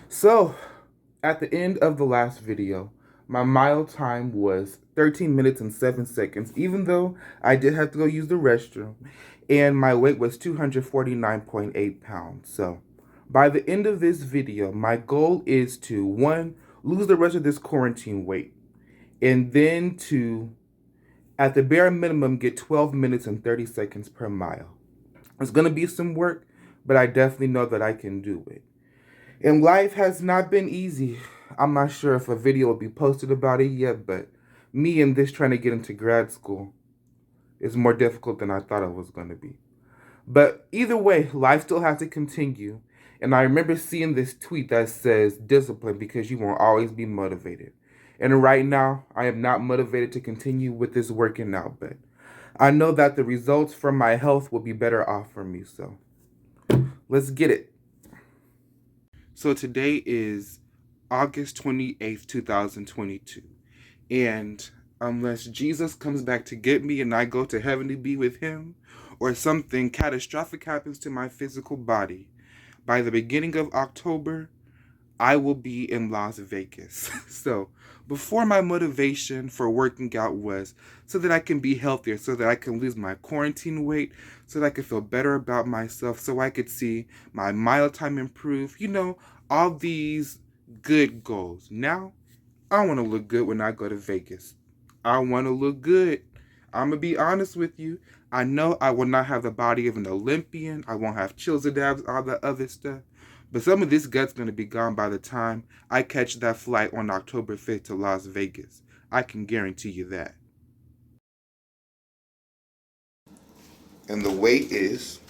So, at the end of the last video, my mile time was 13 minutes and 7 seconds, even though I did have to go use the restroom, and my weight was 249.8 pounds. So, by the end of this video, my goal is to, one, lose the rest of this quarantine weight, and then to, at the bare minimum, get 12 minutes and 30 seconds per mile. It's going to be some work, but I definitely know that I can do it. And life has not been easy. I'm not sure if a video will be posted about it yet, but me and this trying to get into grad school is more difficult than I thought it was going to be. But either way, life still has to continue. And I remember seeing this tweet that says, discipline because you won't always be motivated. And right now, I am not motivated to continue with this working out, but I know that the results from my health will be better off for me. So let's get it. So today is August 28th, 2022. And unless Jesus comes back to get me and I go to heaven to be with him, or something catastrophic happens to my physical body, by the beginning of October, I will be in Las Vegas. So before, my motivation for working out was so that I can be healthier, so that I can lose my quarantine weight, so that I could feel better about myself, so I could see my mile time improve, all these good goals. Now, I want to look good when I go to Vegas. I want to look good. I'm going to be honest with you. I know I will not have the body of an Olympian. I won't have chills and dabs, all the other stuff. But some of this gut's going to be gone by the time I catch that flight on October 5th to Las Vegas. I can guarantee you that. And the weight is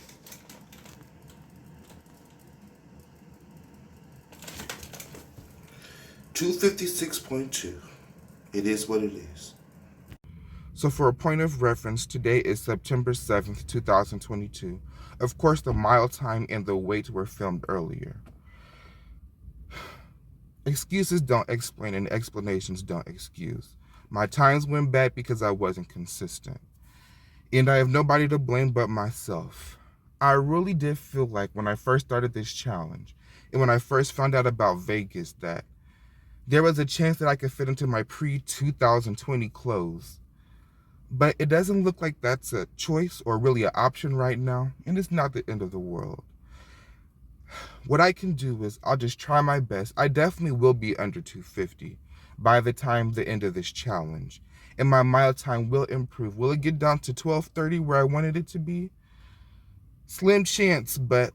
256.2. It is what it is. So for a point of reference, today is September 7th, 2022. Of course, the mile time and the weight were filmed earlier. Excuses don't explain and explanations don't excuse. My times went bad because I wasn't consistent. And I have nobody to blame but myself. I really did feel like when I first started this challenge, and when I first found out about Vegas, that there was a chance that I could fit into my pre-2020 clothes. But it doesn't look like that's a choice or really an option right now, and it's not the end of the world. What I can do is I'll just try my best. I definitely will be under 250 by the time the end of this challenge. And my mile time will improve. Will it get down to 12:30 where I wanted it to be? Slim chance, but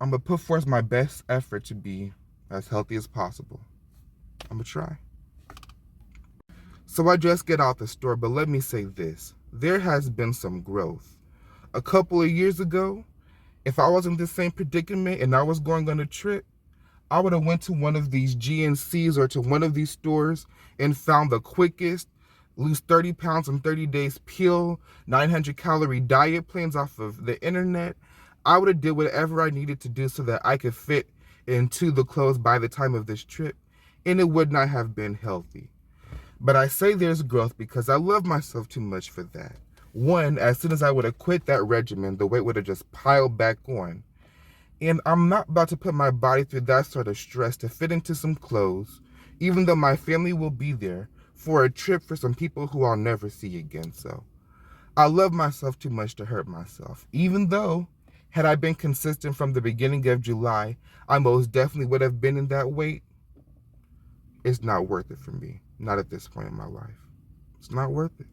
I'm going to put forth my best effort to be as healthy as possible. I'm going to try. So I just get out the store, but let me say this. There has been some growth. A couple of years ago, if I was in the same predicament and I was going on a trip, I would have went to one of these GNCs or to one of these stores and found the quickest lose 30 pounds in 30 days peel 900 calorie diet plans off of the internet. I would have did whatever I needed to do so that I could fit into the clothes by the time of this trip, and it would not have been healthy. But I say there's growth because I love myself too much for that. One, as soon as I would have quit that regimen, the weight would have just piled back on. And I'm not about to put my body through that sort of stress to fit into some clothes, even though my family will be there, for a trip for some people who I'll never see again. So I love myself too much to hurt myself, even though had I been consistent from the beginning of July, I most definitely would have been in that weight. It's not worth it for me. Not at this point in my life. It's not worth it.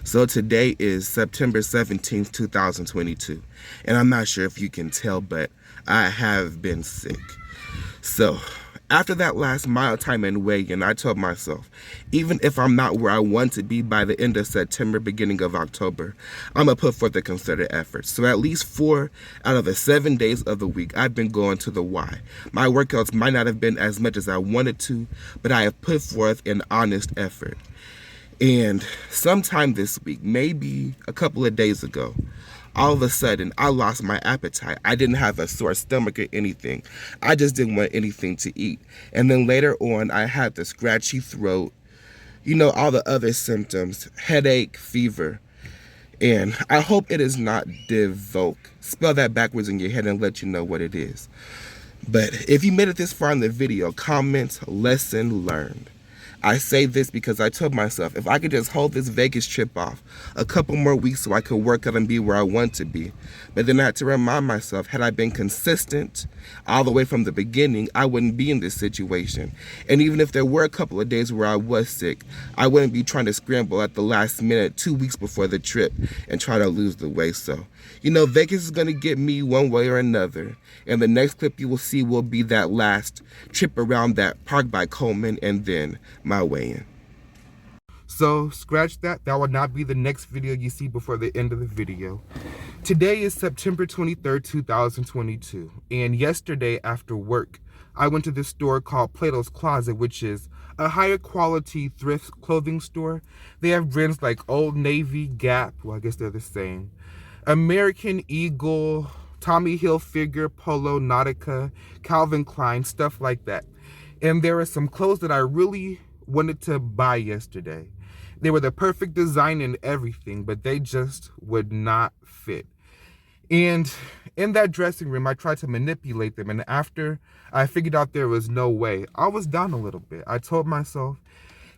So today is September 17th, 2022. And I'm not sure if you can tell, but I have been sick. So after that last mile time and weigh-in, I told myself, even if I'm not where I want to be by the end of September, beginning of October, I'm going to put forth a concerted effort. So at least 4 out of the 7 days of the week, I've been going to the Y. My workouts might not have been as much as I wanted to, but I have put forth an honest effort. And sometime this week, maybe a couple of days ago, all of a sudden, I lost my appetite. I didn't have a sore stomach or anything. I just didn't want anything to eat. And then later on, I had the scratchy throat, all the other symptoms, headache, fever. And I hope it is not Divoke. Spell that backwards in your head and let you know what it is. But if you made it this far in the video, comment lesson learned. I say this because I told myself if I could just hold this Vegas trip off a couple more weeks so I could work out and be where I want to be. But then I had to remind myself, had I been consistent all the way from the beginning, I wouldn't be in this situation. And even if there were a couple of days where I was sick, I wouldn't be trying to scramble at the last minute 2 weeks before the trip and try to lose the weight. So, you know, Vegas is going to get me one way or another. And the next clip you will see will be that last trip around that park by Coleman and then my weigh-in. So scratch that. That will not be the next video you see before the end of the video. Today is September 23rd, 2022. And yesterday after work, I went to this store called Plato's Closet, which is a higher quality thrift clothing store. They have brands like Old Navy, Gap, well, I guess they're the same, American Eagle, Tommy Hilfiger, Polo, Nautica, Calvin Klein, stuff like that. And there are some clothes that I really wanted to buy yesterday. They were the perfect design and everything, but they just would not fit. And in that dressing room, I tried to manipulate them. And after I figured out there was no way, I was down a little bit. I told myself,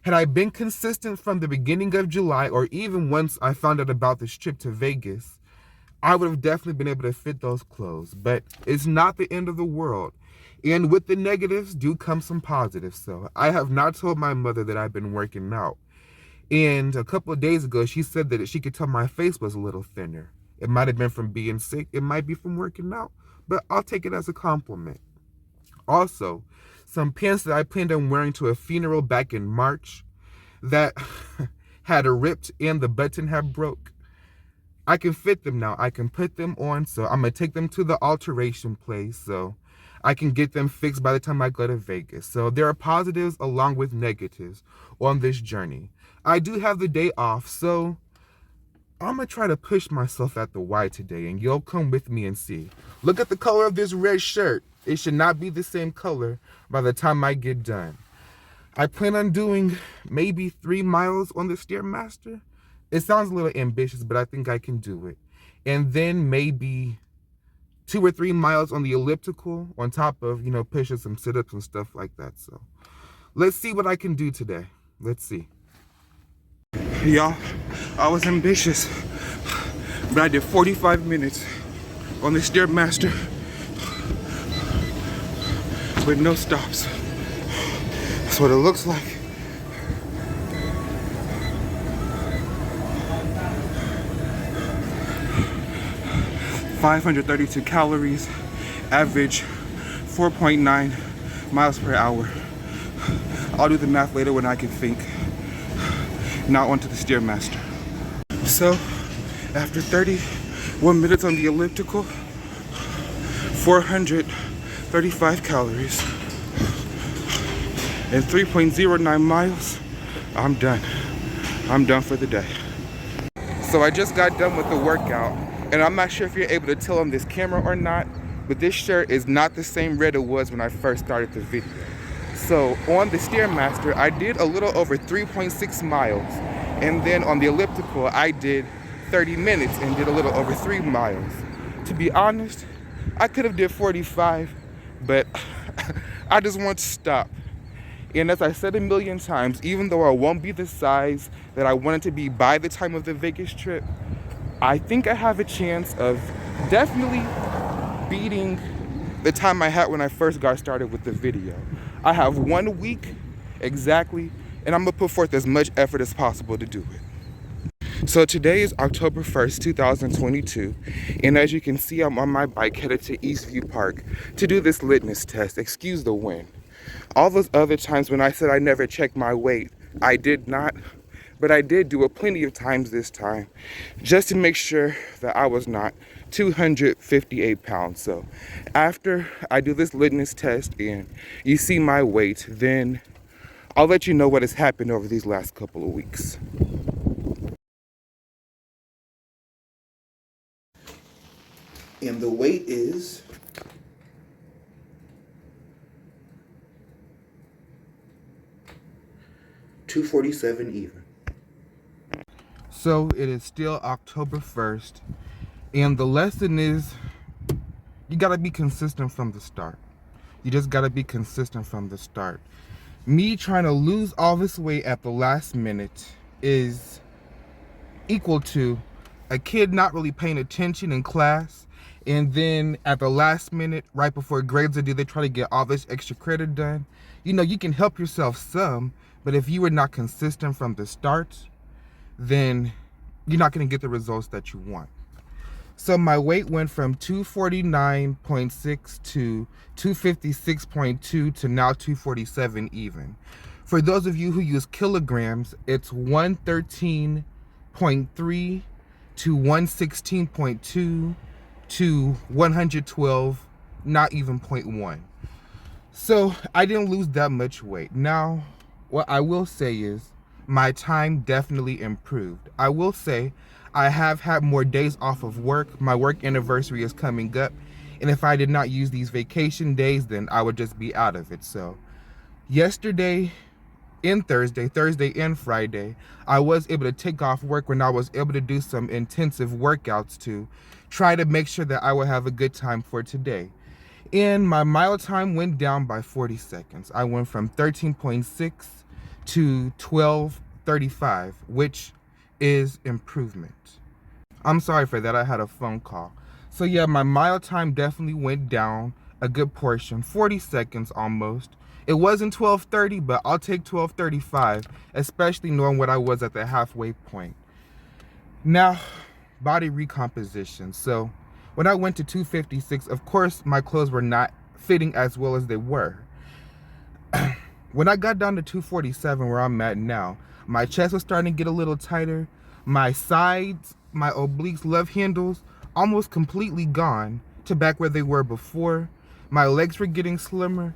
had I been consistent from the beginning of July, or even once I found out about this trip to Vegas, I would have definitely been able to fit those clothes. But it's not the end of the world. And with the negatives do come some positives. So I have not told my mother that I've been working out. And a couple of days ago, she said that she could tell my face was a little thinner. It might have been from being sick. It might be from working out. But I'll take it as a compliment. Also, some pants that I planned on wearing to a funeral back in March that had a ripped and the button had broke. I can fit them now. I can put them on. So I'm going to take them to the alteration place so I can get them fixed by the time I go to Vegas. So there are positives along with negatives on this journey. I do have the day off, so I'm going to try to push myself at the Y today, and you'll come with me and see. Look at the color of this red shirt. It should not be the same color by the time I get done. I plan on doing maybe 3 miles on the Stairmaster. It sounds a little ambitious, but I think I can do it. And then maybe 2 or 3 miles on the elliptical on top of, pushing some sit-ups and stuff like that. So let's see what I can do today. Let's see. Y'all, I was ambitious, but I did 45 minutes on the Stairmaster with no stops. That's what it looks like. $532 calories, average 4.9 miles per hour. I'll do the math later when I can think. Now onto the Stairmaster. So, after 31 minutes on the elliptical, 435 calories, and 3.09 miles, I'm done. I'm done for the day. So I just got done with the workout. And I'm not sure if you're able to tell on this camera or not, but this shirt is not the same red it was when I first started the video. So on the Stairmaster, I did a little over 3.6 miles. And then on the elliptical, I did 30 minutes and did a little over 3 miles. To be honest, I could have did 45, but I just want to stop. And as I said a million times, even though I won't be the size that I wanted to be by the time of the Vegas trip, I think I have a chance of definitely beating the time I had when I first got started with the video. I have 1 week exactly, and I'm gonna put forth as much effort as possible to do it. So today is October 1st, 2022, and as you can see, I'm on my bike headed to Eastview Park to do this litmus test. Excuse the wind. All those other times when I said I never checked my weight, I did not. But I did do it plenty of times this time, just to make sure that I was not 258 pounds. So after I do this litmus test and you see my weight, then I'll let you know what has happened over these last couple of weeks. And the weight is 247 even. So it is still October 1st, and the lesson is you gotta be consistent from the start. You just gotta be consistent from the start. Me trying to lose all this weight at the last minute is equal to a kid not really paying attention in class, and then at the last minute, right before grades are due, they try to get all this extra credit done. You know, you can help yourself some, but if you were not consistent from the start, then you're not going to get the results that you want. So my weight went from 249.6 to 256.2 to now 247 even. For those of you who use kilograms, it's 113.3 to 116.2 to 112, not even 0.1. So I didn't lose that much weight. Now, what I will say is my time definitely improved. I will say I have had more days off of work. My work anniversary is coming up. And if I did not use these vacation days, then I would just be out of it. So yesterday and Thursday and Friday, I was able to take off work when I was able to do some intensive workouts to try to make sure that I would have a good time for today. And my mile time went down by 40 seconds. I went from 13.6 to 12:35, which is improvement. I'm sorry for that. I had a phone call. So yeah, my mile time definitely went down a good portion, 40 seconds almost. It wasn't 12:30, but I'll take 12:35, especially knowing what I was at the halfway point. Now, body recomposition. So when I went to 256, of course, my clothes were not fitting as well as they were. When I got down to 247, where I'm at now, my chest was starting to get a little tighter. My sides, my obliques, love handles, almost completely gone to back where they were before. My legs were getting slimmer.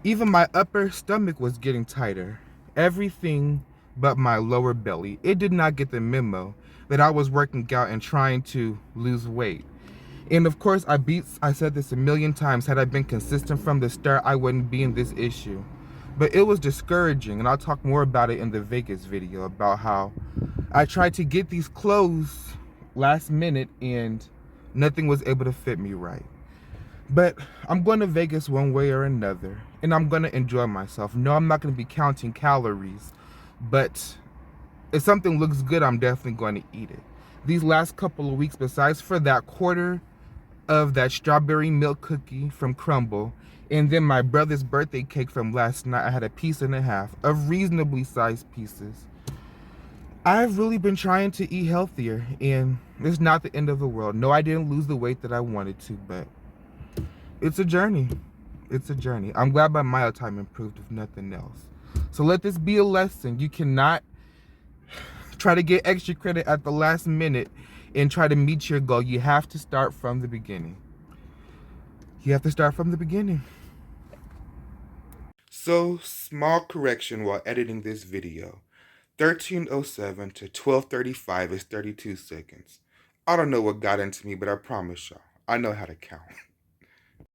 Even my upper stomach was getting tighter. Everything but my lower belly. It did not get the memo that I was working out and trying to lose weight. And of course, I said this a million times, had I been consistent from the start, I wouldn't be in this issue. But it was discouraging, and I'll talk more about it in the Vegas video, about how I tried to get these clothes last minute and nothing was able to fit me right. But I'm going to Vegas one way or another, and I'm going to enjoy myself. No, I'm not going to be counting calories, but if something looks good, I'm definitely going to eat it. These last couple of weeks, besides for that quarter of that strawberry milk cookie from Crumble, and then my brother's birthday cake from last night, I had a piece and a half of reasonably sized pieces. I've really been trying to eat healthier, and it's not the end of the world. No, I didn't lose the weight that I wanted to, but it's a journey. It's a journey. I'm glad my mile time improved, if nothing else. So let this be a lesson. You cannot try to get extra credit at the last minute and try to meet your goal. You have to start from the beginning. You have to start from the beginning. So, small correction while editing this video. 13:07 to 12:35 is 32 seconds. I don't know what got into me, but I promise y'all, I know how to count.